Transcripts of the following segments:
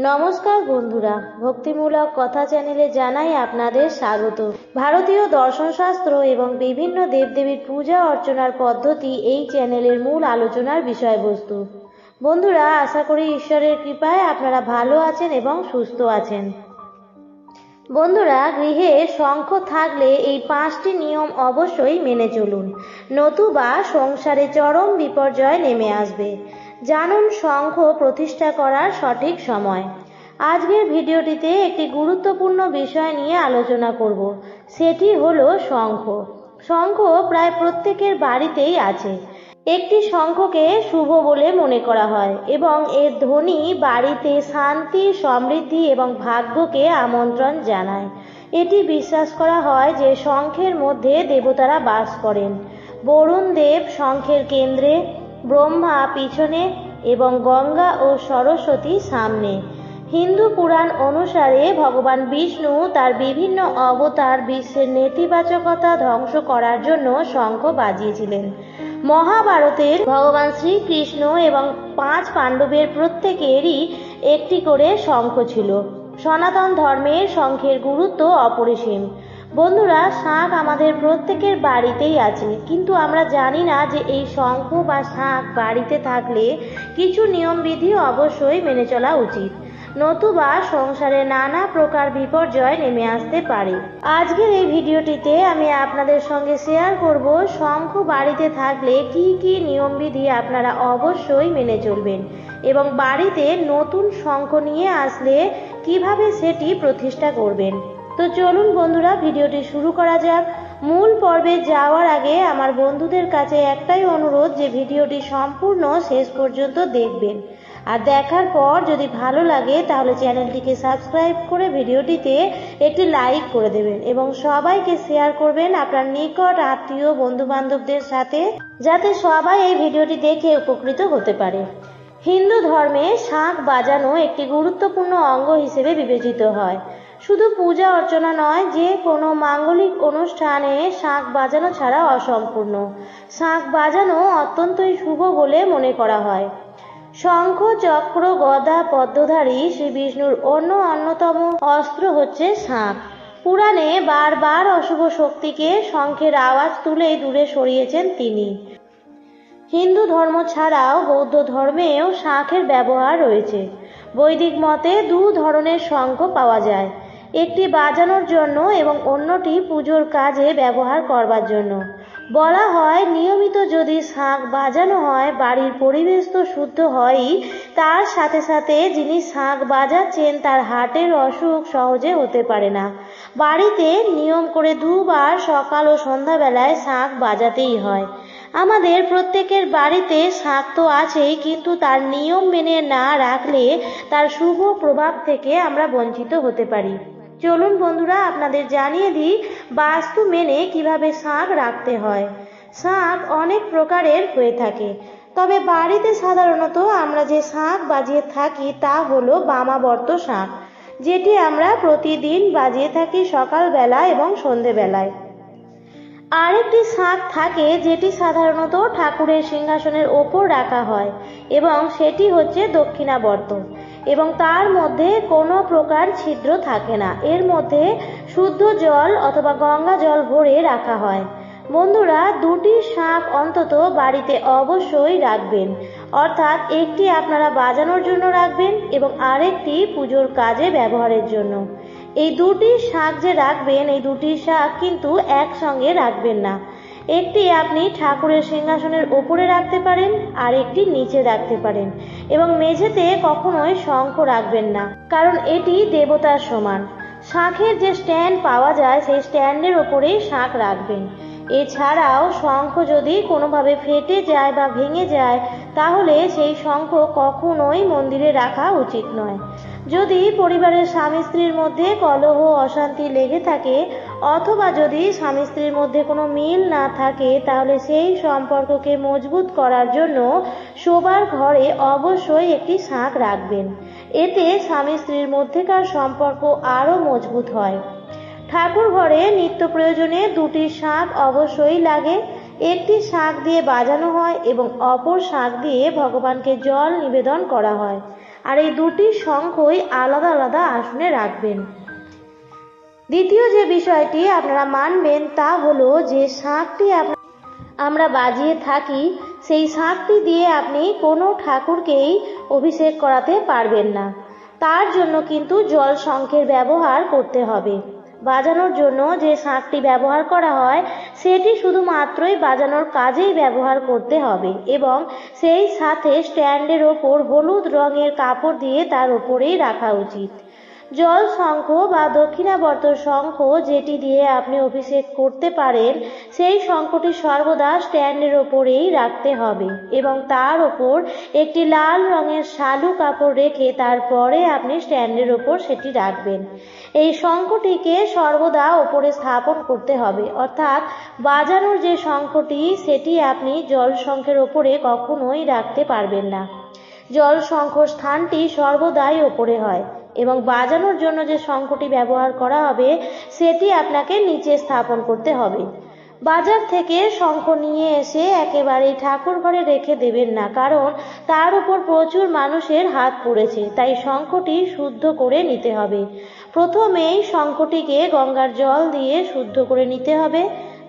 নমস্কার বন্ধুরা, ভক্তিমূলক কথা চ্যানেলে জানাই আপনাদের স্বাগত। ভারতীয় দর্শনশাস্ত্র এবং বিভিন্ন দেবদেবীর পূজা অর্চনার পদ্ধতি এই চ্যানেলের মূল আলোচনার বিষয়বস্তু। বন্ধুরা, আশা করি ঈশ্বরের কৃপায় আপনারা ভালো আছেন এবং সুস্থ আছেন। বন্ধুরা, গৃহে শঙ্খ থাকলে এই 5টি নিয়ম অবশ্যই মেনে চলুন, নতুবা সংসারে চরম বিপর্যয় নেমে আসবে। জানুন শঙ্খ প্রতিষ্ঠা করার সঠিক সময়। আজকের ভিডিওটিতে একটি গুরুত্বপূর্ণ বিষয় নিয়ে আলোচনা করব, সেটি হলো শঙ্খ। শঙ্খ প্রায় প্রত্যেকের বাড়িতেই আছে। একটি শঙ্খকে শুভ বলে মনে করা হয় এবং এর ধ্বনি বাড়িতে শান্তি, সমৃদ্ধি এবং ভাগ্যকে আমন্ত্রণ জানায়। এটি বিশ্বাস করা হয় যে শঙ্খের মধ্যে দেবতারা বাস করেন। বরুণ দেব শঙ্খের কেন্দ্রে, ব্রহ্মা পিছনে এবং গঙ্গা ও সরস্বতী সামনে। হিন্দু পুরাণ অনুসারে ভগবান বিষ্ণু তার বিভিন্ন অবতার বিশ্বের নেতিবাচকতা ধ্বংস করার জন্য শঙ্খ বাজিয়েছিলেন। মহাভারতের ভগবান শ্রীকৃষ্ণ এবং 5 পাণ্ডবের প্রত্যেকেরই একটি করে শঙ্খ ছিল। সনাতন ধর্মের শঙ্খের গুরুত্ব অপরিসীম। বন্ধুরা, শাঁখ আমাদের প্রত্যেকের বাড়িতেই আছে, কিন্তু আমরা জানি না যে এই শঙ্খ বা শাঁখ বাড়িতে থাকলে কিছু নিয়মবিধি অবশ্যই মেনে চলা উচিত, নতুবা সংসারে নানা প্রকার বিপর্যয় নেমে আসতে পারে। আজকের এই ভিডিওটিতে আমি আপনাদের সঙ্গে শেয়ার করব শঙ্খ বাড়িতে থাকলে কি কি নিয়মবিধি আপনারা অবশ্যই মেনে চলবেন এবং বাড়িতে নতুন শঙ্খ নিয়ে আসলে কিভাবে সেটি প্রতিষ্ঠা করবেন। তো চলুন বন্ধুরা, ভিডিওটি শুরু করা যাক। মূল পর্বে যাওয়ার আগে আমার বন্ধুদের কাছে একটাই অনুরোধ যে ভিডিওটি সম্পূর্ণ শেষ পর্যন্ত দেখবেন, আর দেখার পর যদি ভালো লাগে তাহলে চ্যানেলটিকে সাবস্ক্রাইব করে ভিডিওটিতে একটি লাইক করে দেবেন এবং সবাইকে শেয়ার করবেন আপনার নিকট আত্মীয় বন্ধু বান্ধবদের সাথে, যাতে সবাই এই ভিডিওটি দেখে উপকৃত হতে পারে। হিন্দু ধর্মে শাঁখ বাজানো একটি গুরুত্বপূর্ণ অঙ্গ হিসেবে বিবেচিত হয়। শুধু পূজা অর্চনা নয়, যে কোনো মাঙ্গলিক অনুষ্ঠানে শাঁখ বাজানো ছাড়া অসম্পূর্ণ। শাঁখ বাজানো অত্যন্তই শুভ বলে মনে করা হয়। শঙ্খ, চক্র, গদা, পদ্মধারী শ্রী বিষ্ণুর অন্যতম অস্ত্র হচ্ছে শাঁখ। পুরাণে বারবার অশুভ শক্তিকে শঙ্খের আওয়াজ তুলেই দূরে সরিয়েছেন তিনি। হিন্দু ধর্ম ছাড়াও বৌদ্ধ ধর্মেও শাঁখের ব্যবহার রয়েছে। বৈদিক মতে 2 ধরনের শঙ্খ পাওয়া যায়, একটি বাজানোর জন্য এবং অন্যটি পুজোর কাজে ব্যবহার করবার জন্য। বলা হয়, নিয়মিত যদি শাঁখ বাজানো হয়, বাড়ির পরিবেশ তো শুদ্ধ হয়ই, তার সাথে সাথে যিনি শাঁখ বাজাচ্ছেন তার হার্টের অসুখ সহজে হতে পারে না। বাড়িতে নিয়ম করে 2 বার সকাল ও সন্ধ্যাবেলায় শাঁখ বাজাতেই হয়। আমাদের প্রত্যেকের বাড়িতে শাঁখ তো আছেই, কিন্তু তার নিয়ম মেনে না রাখলে তার শুভ প্রভাব থেকে আমরা বঞ্চিত হতে পারি। চলুন বন্ধুরা, আপনাদের জানিয়ে দিই বাস্তু মেনে কিভাবে শাঁখ রাখতে হয়। শাঁখ অনেক প্রকারের হয়ে থাকে, তবে বাড়িতে সাধারণত আমরা যে শাঁখ বাজিয়ে থাকি তা হলো বামাবর্ত শাঁখ, যেটি আমরা প্রতিদিন বাজিয়ে থাকি সকালবেলা এবং সন্ধেবেলায়। আরেকটি শাঁখ থাকে যেটি সাধারণত ঠাকুরের সিংহাসনের ওপর রাখা হয় এবং সেটি হচ্ছে দক্ষিণাবর্ত এবং তার মধ্যে কোনো প্রকার ছিদ্র থাকে না। এর মধ্যে শুদ্ধ জল অথবা গঙ্গা জল ভরে রাখা হয়। বন্ধুরা, 2টি শাঁখ অন্তত বাড়িতে অবশ্যই রাখবেন, অর্থাৎ একটি আপনারা বাজানোর জন্য রাখবেন এবং আরেকটি পুজোর কাজে ব্যবহারের জন্য। এই 2টি শাঁখ যে রাখবেন, এই 2টি শাঁখ কিন্তু একসঙ্গে রাখবেন না। একটি আপনি ঠাকুরের সিংহাসনের ওপরে রাখতে পারেন, আর একটি নিচে রাখতে পারেন, এবং মেঝেতে কখনোই শঙ্খ রাখবেন না, কারণ এটি দেবতার সমান। শাঁখের যে স্ট্যান্ড পাওয়া যায় সেই স্ট্যান্ডের ওপরেই শাঁখ রাখবেন। এছাড়াও শঙ্খ যদি কোনোভাবে ফেটে যায় বা ভেঙে যায়, তাহলে সেই শঙ্খ কখনোই মন্দিরে রাখা উচিত নয়। যদি পরিবারের স্বামী স্ত্রীর মধ্যে কলহ অশান্তি লেগে থাকে, অথবা যদি স্বামী স্ত্রীর মধ্যে কোনো মিল না থাকে, তাহলে সেই সম্পর্ককে মজবুত করার জন্য শোবার ঘরে অবশ্যই একটি শাঁখ রাখবেন। এতে স্বামী স্ত্রীর মধ্যেকার সম্পর্ক আরও মজবুত হয়। ঠাকুর ঘরে নিত্য প্রয়োজনে 2টি শাঁখ অবশ্যই লাগে। একটি শাঁখ দিয়ে বাজানো হয় এবং অপর শাঁখ দিয়ে ভগবানকে জল নিবেদন করা হয়। আর এই দুটি শঙ্খই আলাদা আলাদা আসনে রাখবেন। দ্বিতীয় যে বিষয়টি আপনারা মানবেন তা হলো যে শাঁখটি আমরা বাজিয়ে থাকি, সেই শাঁখটি দিয়ে আপনি কোনো ঠাকুরকেই অভিষেক করাতে পারবেন না। তার জন্য কিন্তু জল শঙ্খের ব্যবহার করতে হবে। বাজানোর জন্য যে শাঁখটি ব্যবহার করা হয় সেটি শুধুমাত্রই বাজানোর কাজেই ব্যবহার করতে হবে এবং সেই সাথে স্ট্যান্ডের ওপর হলুদ রঙের কাপড় দিয়ে তার ওপরেই রাখা উচিত। জল শঙ্খ বা দক্ষিণাবর্ত শঙ্খ যেটি দিয়ে আপনি অভিষেক করতে পারেন সেই শঙ্খটি সর্বদা স্ট্যান্ডের ওপরেই রাখতে হবে এবং তার ওপর একটি লাল রঙের শালু কাপড় রেখে তারপরে আপনি স্ট্যান্ডের ওপর সেটি রাখবেন। এই শঙ্খটিকে সর্বদা ওপরে স্থাপন করতে হবে, অর্থাৎ বাজানোর যে শঙ্খটি সেটি আপনি জল শঙ্খের ওপরে কখনোই রাখতে পারবেন না। জল শঙ্খ স্থানটি সর্বদাই ওপরে হয় এবং বাজানোর জন্য যে শঙ্খটি ব্যবহার করা হবে সেটি আপনাকে নিচে স্থাপন করতে হবে। বাজার থেকে শঙ্খ নিয়ে এসে একেবারেই ঠাকুর ঘরে রেখে দেবেন না, কারণ তার উপর প্রচুর মানুষের হাত পড়েছে, তাই শঙ্খটি শুদ্ধ করে নিতে হবে। প্রথমেই শঙ্খটিকে গঙ্গার জল দিয়ে শুদ্ধ করে নিতে হবে।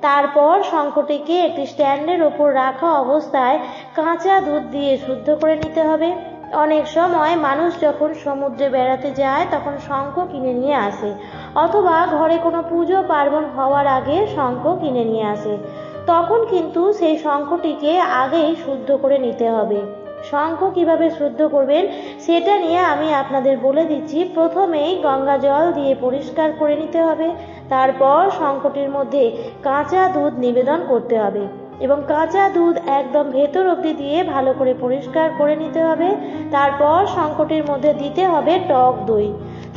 তারপর শঙ্খটিকে একটি স্ট্যান্ডের ওপর রাখা অবস্থায় কাঁচা দুধ দিয়ে শুদ্ধ করে নিতে হবে। অনেক সময় মানুষ যখন সমুদ্রে বেড়াতে যায় তখন শঙ্খ কিনে নিয়ে আসে, অথবা ঘরে কোনো পুজো পার্বণ হওয়ার আগে শঙ্খ কিনে নিয়ে আসে। তখন কিন্তু সেই শঙ্খটিকে আগেই শুদ্ধ করে নিতে হবে। শঙ্খ কিভাবে শুদ্ধ করবেন সেটা নিয়ে আমি আপনাদের বলে দিচ্ছি। প্রথমেই গঙ্গা জল দিয়ে পরিষ্কার করে নিতে হবে, তারপর শঙ্খটির মধ্যে কাঁচা দুধ নিবেদন করতে হবে এবং কাঁচা দুধ একদম ভেতর অবধি দিয়ে ভালো করে পরিষ্কার করে নিতে হবে। তারপর শঙ্খটির মধ্যে দিতে হবে টক দই।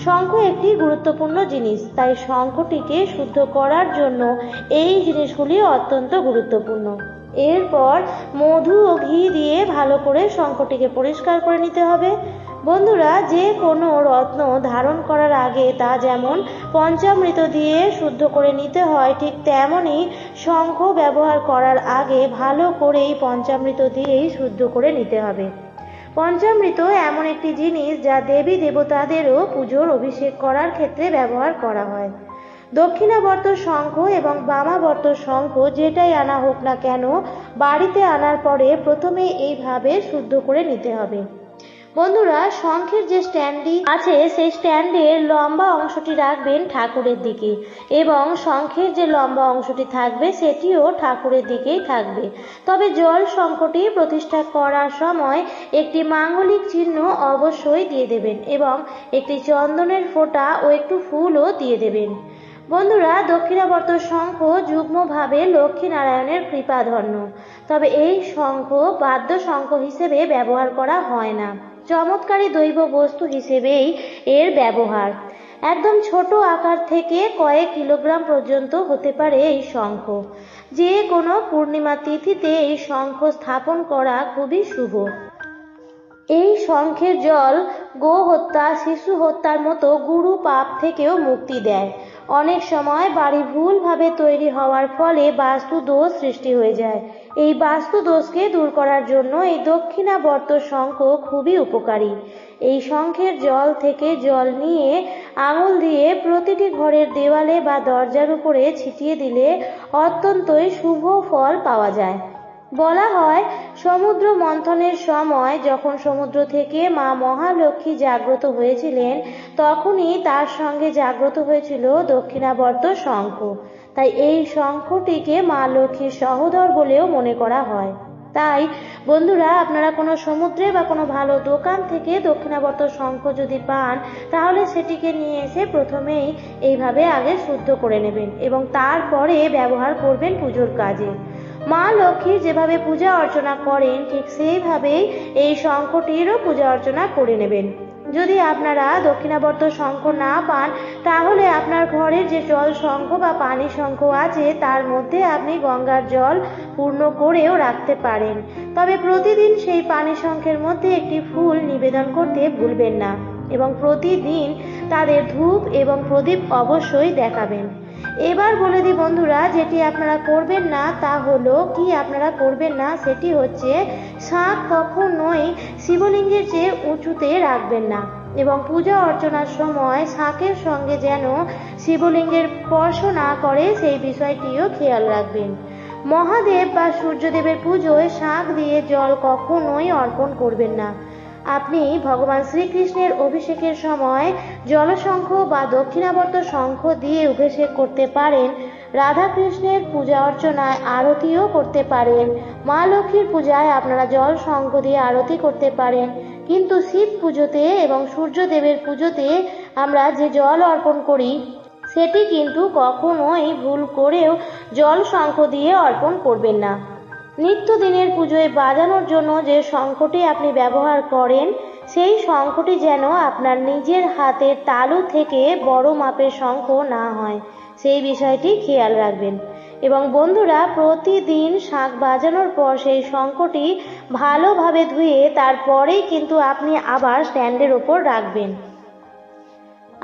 শঙ্খ একটি গুরুত্বপূর্ণ জিনিস, তাই শঙ্খটিকে শুদ্ধ করার জন্য এই জিনিসগুলি অত্যন্ত গুরুত্বপূর্ণ। এরপর মধু ও ঘি দিয়ে ভালো করে শঙ্খটিকে পরিষ্কার করে নিতে হবে। বন্ধুরা, যে কোনো রত্ন ধারণ করার আগে তা যেমন পঞ্চামৃত দিয়ে শুদ্ধ করে নিতে হয়, ঠিক তেমনই শঙ্খ ব্যবহার করার আগে ভালো করেই পঞ্চামৃত দিয়েই শুদ্ধ করে নিতে হবে। পঞ্চামৃত এমন একটি জিনিস যা দেবী দেবতাদেরও পুজোর অভিষেক করার ক্ষেত্রে ব্যবহার করা হয়। দক্ষিণাবর্ত শঙ্খ এবং বামাবর্ত শঙ্খ যেটাই আনা হোক না কেন, বাড়িতে আনার পরে প্রথমে এইভাবে শুদ্ধ করে নিতে হবে। বন্ধুরা, শঙ্খের যে স্ট্যান্ডটি আছে সেই স্ট্যান্ডের লম্বা অংশটি রাখবেন ঠাকুরের দিকে এবং শঙ্খের যে লম্বা অংশটি থাকবে সেটিও ঠাকুরের দিকেই থাকবে। তবে জল শঙ্খটি প্রতিষ্ঠা করার সময় একটি মাঙ্গলিক চিহ্ন অবশ্যই দিয়ে দেবেন এবং একটি চন্দনের ফোঁটা ও একটু ফুলও দিয়ে দেবেন। বন্ধুরা, দক্ষিণাবর্ত শঙ্খ যুগ্মভাবে লক্ষ্মীনারায়ণের কৃপাধন্য, তবে এই শঙ্খ বাদ্য শঙ্খ হিসেবে ব্যবহার করা হয় না। চমৎকারী দৈব বস্তু হিসেবেই এর ব্যবহার। একদম ছোট আকার থেকে কয়েক কিলোগ্রাম পর্যন্ত হতে পারে এই শঙ্খ। যে কোনো পূর্ণিমা তিথিতে এই শঙ্খ স্থাপন করা খুবই শুভ। এই শঙ্খের জল গো হত্যা, শিশু হত্যার মতো গুরু পাপ থেকেও মুক্তি দেয়। অনেক সময় বাড়ি ভুলভাবে তৈরি হওয়ার ফলে বাস্তু দোষ সৃষ্টি হয়ে যায়। এই বাস্তু দোষকে দূর করার জন্য এই দক্ষিণাবর্ত শঙ্খ খুবই উপকারী। এই শঙ্খের জল থেকে জল নিয়ে আঙুল দিয়ে প্রতিটি ঘরের দেওয়ালে বা দরজার উপরে ছিটিয়ে দিলে অত্যন্তই শুভ ফল পাওয়া যায়। বলা হয়, সমুদ্র মন্থনের সময় যখন সমুদ্র থেকে মা মহালক্ষ্মী জাগ্রত হয়েছিলেন তখনই তার সঙ্গে জাগ্রত হয়েছিল দক্ষিণাবর্ত শঙ্খ। তাই এই শঙ্খটিকে মা লক্ষ্মীর সহোদর বলেও মনে করা হয়। তাই বন্ধুরা, আপনারা কোনো সমুদ্রে বা কোনো ভালো দোকান থেকে দক্ষিণাবর্ত শঙ্খ যদি পান তাহলে সেটিকে নিয়ে এসে প্রথমেই এইভাবে আগে শুদ্ধ করে নেবেন এবং তারপরে ব্যবহার করবেন পুজোর কাজে। মা লক্ষ্মীর যেভাবে পূজা অর্চনা করেন ঠিক সেইভাবেই এই শঙ্খটিরও পূজা অর্চনা করে নেবেন। যদি আপনারা দক্ষিণাবর্ত শঙ্খ না পান তাহলে আপনার ঘরের যে জল শঙ্খ বা পানি শঙ্খ আছে তার মধ্যে আপনি গঙ্গার জল পূর্ণ করেও রাখতে পারেন। তবে প্রতিদিন সেই পানি শঙ্খের মধ্যে একটি ফুল নিবেদন করতে ভুলবেন না এবং প্রতিদিন তাদের ধূপ এবং প্রদীপ অবশ্যই দেখাবেন। এবার বলে দিই বন্ধুরা, যেটি আপনারা করবেন না তা হলো কি, আপনারা করবেন না সেটি হচ্ছে শাঁখ কখনোই শিবলিঙ্গের চেয়ে উঁচুতে রাখবেন না এবং পূজা অর্চনার সময় শাঁখের সঙ্গে যেন শিবলিঙ্গের স্পর্শ না করে সেই বিষয়টিও খেয়াল রাখবেন। মহাদেব বা সূর্যদেবের পুজোয় শাঁখ দিয়ে জল কখনোই অর্পণ করবেন না। আপনি ভগবান শ্রীকৃষ্ণের অভিষেকের সময় জলশঙ্খ বা দক্ষিণাবর্ত শঙ্খ দিয়ে অভিষেক করতে পারেন। রাধাকৃষ্ণের পূজা অর্চনায় আরতিও করতে পারেন। মা লক্ষ্মীর পূজায় আপনারা জল শঙ্খ দিয়ে আরতি করতে পারেন, কিন্তু শিব পুজোতে এবং সূর্যদেবের পুজোতে আমরা যে জল অর্পণ করি সেটি কিন্তু কখনোই ভুল করেও জল শঙ্খ দিয়ে অর্পণ করবেন না। নিত্যদিনের পুজোয় বাজানোর জন্য যে শঙ্খটি আপনি ব্যবহার করেন সেই শঙ্খটি যেন আপনার নিজের হাতের তালু থেকে বড় মাপের শঙ্খ না হয়, সেই বিষয়টি খেয়াল রাখবেন। এবং বন্ধুরা, প্রতিদিন শাঁখ বাজানোর পর সেই শঙ্খটি ভালোভাবে ধুয়ে তারপরেই কিন্তু আপনি আবার স্ট্যান্ডের ওপর রাখবেন।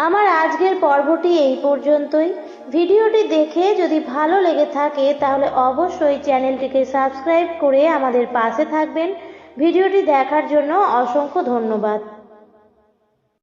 আমার আজকের পর্বটি এই পর্যন্তই। ভিডিওটি দেখে যদি ভালো লেগে থাকে তাহলে অবশ্যই চ্যানেলটিকে সাবস্ক্রাইব করে আমাদের পাশে থাকবেন। ভিডিওটি দেখার জন্য অসংখ্য ধন্যবাদ।